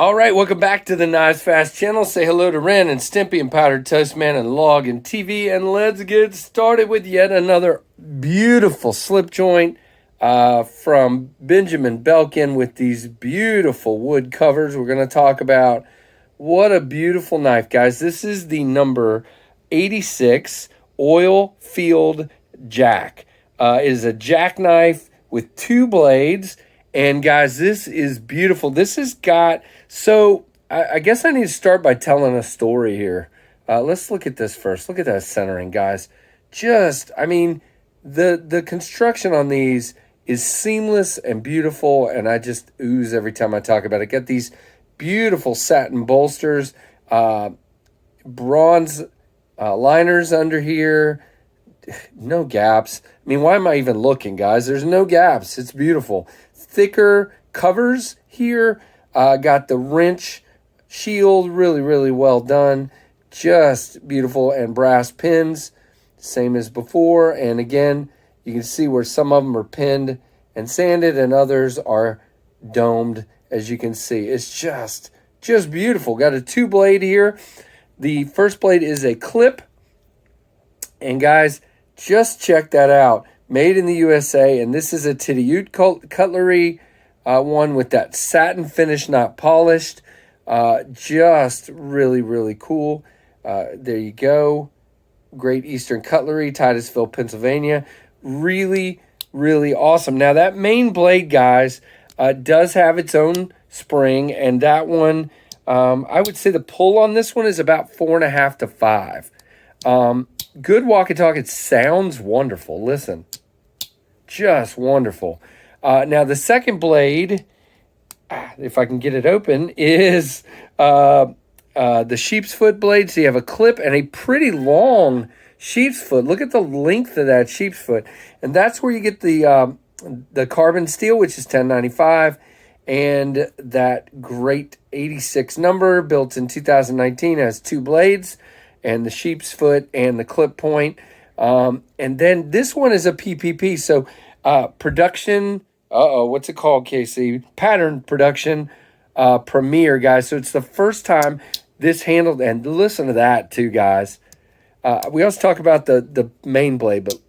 All right, welcome back to the KnivesFAST channel. Say hello to Ren and Stimpy and Powdered Toast Man and Log and TV, and let's get started with yet another beautiful slip joint from Benjamin Belkin with these beautiful wood covers. We're going to talk about what a beautiful knife, guys. This is the number 86 Oil Field Jack. It is a jackknife with two blades. And guys, this is beautiful. This has got, so I guess I need to start by telling a story here. Let's look at this first. Look at that centering, guys. The construction on these is seamless and beautiful, and I just ooze every time I talk about it. Got these beautiful satin bolsters, bronze liners under here, no gaps. I mean, why am I even looking, guys? There's no gaps. It's beautiful. Thicker covers here. Got the wrench shield, really well done. Just beautiful. And brass pins, same as before. And again, you can see where some of them are pinned and sanded and others are domed, as you can see. It's just beautiful. Got a two blade here. The first blade is a clip. And guys, just check that out. Made in the USA, and this is a Titty-Ute cutlery one with that satin finish, not polished. Just really cool. There you go. Great Eastern Cutlery, Titusville, Pennsylvania. Really awesome. Now, that main blade, guys, does have its own spring, and that one, I would say the pull on this one is about 4.5 to 5. Good walkie-talkie. It sounds wonderful. Listen, just wonderful. Now, the second blade, if I can get it open, is the sheep's foot blade. So you have a clip and a pretty long sheep's foot. Look at the length of that sheep's foot. And that's where you get the carbon steel, which is 1095, and that great 86 number built in 2019 has two blades, and the sheep's foot and the clip point. And then this one is a PPP. So production, what's it called, KC? Pattern production premiere, guys. So it's the first time this handled, and listen to that too, guys. We also talk about the main blade, but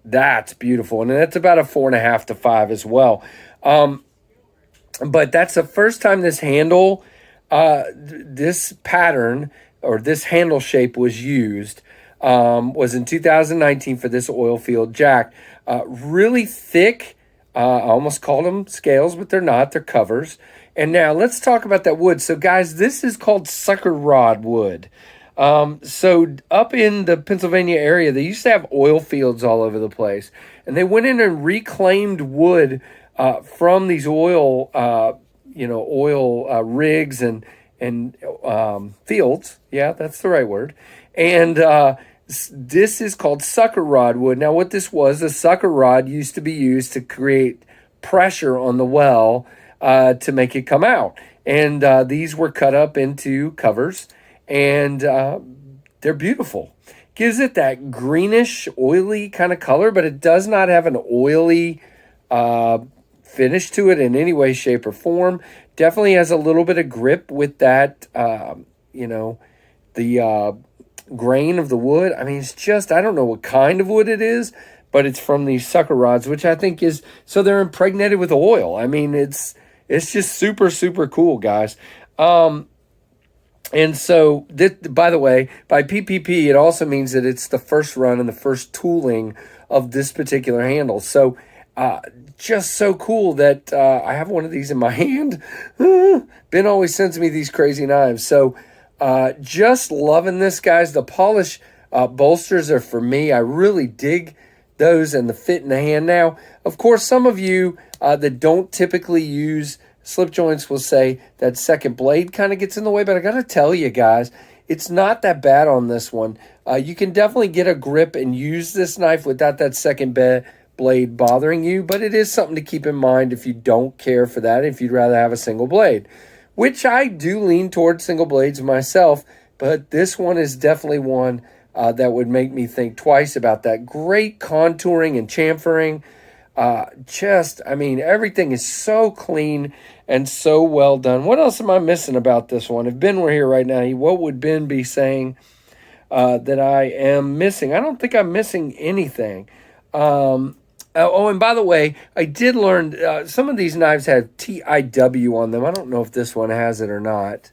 that's beautiful. And that's about a 4.5 to 5 as well. But that's the first time this handle, this pattern, or this handle shape was used, was in 2019 for this oil field jack. Really thick, I almost called them scales, but they're not, they're covers. And now let's talk about that wood. So guys, this is called sucker rod wood. So up in the Pennsylvania area, they used to have oil fields all over the place. And they went in and reclaimed wood from these oil, rigs and fields. Yeah, that's the right word. And this is called sucker rod wood. Now, what this was, the sucker rod used to be used to create pressure on the well to make it come out. And these were cut up into covers, and they're beautiful. Gives it that greenish, oily kind of color, but it does not have an oily finish to it in any way, shape, or form. Definitely has a little bit of grip with that, the grain of the wood. I mean, it's just, I don't know what kind of wood it is, but it's from these sucker rods, which I think is, so they're impregnated with oil. I mean, it's just super cool, guys. And so, by the way, by PPP, it also means that it's the first run and the first tooling of this particular handle. So, just so cool that I have one of these in my hand. Ben always sends me these crazy knives. So just loving this, guys. The polish bolsters are for me. I really dig those and the fit in the hand. Now, of course, some of you that don't typically use slip joints will say that second blade kind of gets in the way. But I got to tell you, guys, it's not that bad on this one. You can definitely get a grip and use this knife without that second blade bothering you, but it is something to keep in mind if you don't care for that, if you'd rather have a single blade, which I do lean towards single blades myself, but this one is definitely one that would make me think twice about that. Great contouring and chamfering. I mean, everything is so clean and so well done. What else am I missing about this one? If Ben were here right now, what would Ben be saying that I am missing? I don't think I'm missing anything. And by the way, I did learn some of these knives have TIW on them. I don't know if this one has it or not.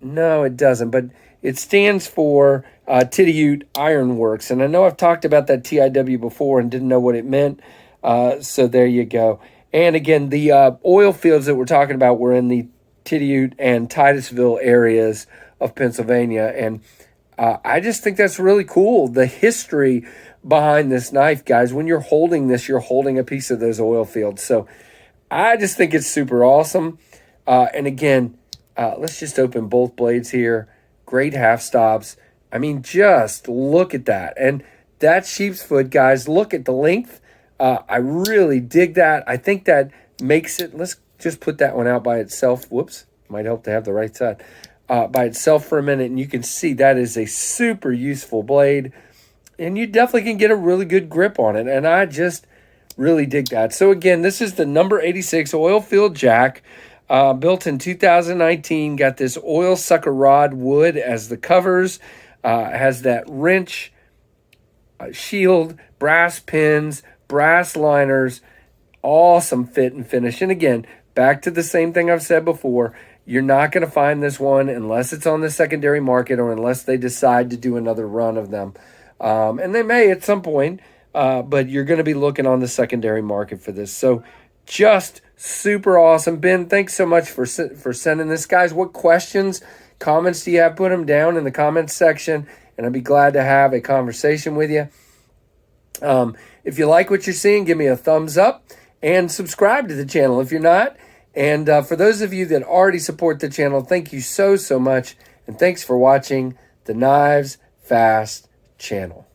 No, it doesn't, but it stands for Titty Iron Works. And I know I've talked about that TIW before and didn't know what it meant. So there you go. And again, the oil fields that we're talking about were in the Titty and Titusville areas of Pennsylvania. And I just think that's really cool. The history behind this knife, guys. When you're holding this, you're holding a piece of those oil fields. So I just think it's super awesome. And again, let's just open both blades here. Great half stops. I mean, just look at that. And that sheep's foot, guys, look at the length. I really dig that. I think that makes it, let's just put that one out by itself. Whoops, might help to have the right side. By itself for a minute, and you can see that is a super useful blade. And you definitely can get a really good grip on it. And I just really dig that. So again, this is the number 86 Oil Field Jack. Built in 2019, got this oil sucker rod wood as the covers, has that wrench, shield, brass pins, brass liners, awesome fit and finish. And again, back to the same thing I've said before, you're not going to find this one unless it's on the secondary market or unless they decide to do another run of them. And they may at some point, but you're going to be looking on the secondary market for this. So just super awesome. Ben, thanks so much for sending this. Guys, what questions, comments do you have? Put them down in the comments section, and I'd be glad to have a conversation with you. If you like what you're seeing, give me a thumbs up and subscribe to the channel if you're not. And for those of you that already support the channel, thank you so much. And thanks for watching the KnivesFAST channel.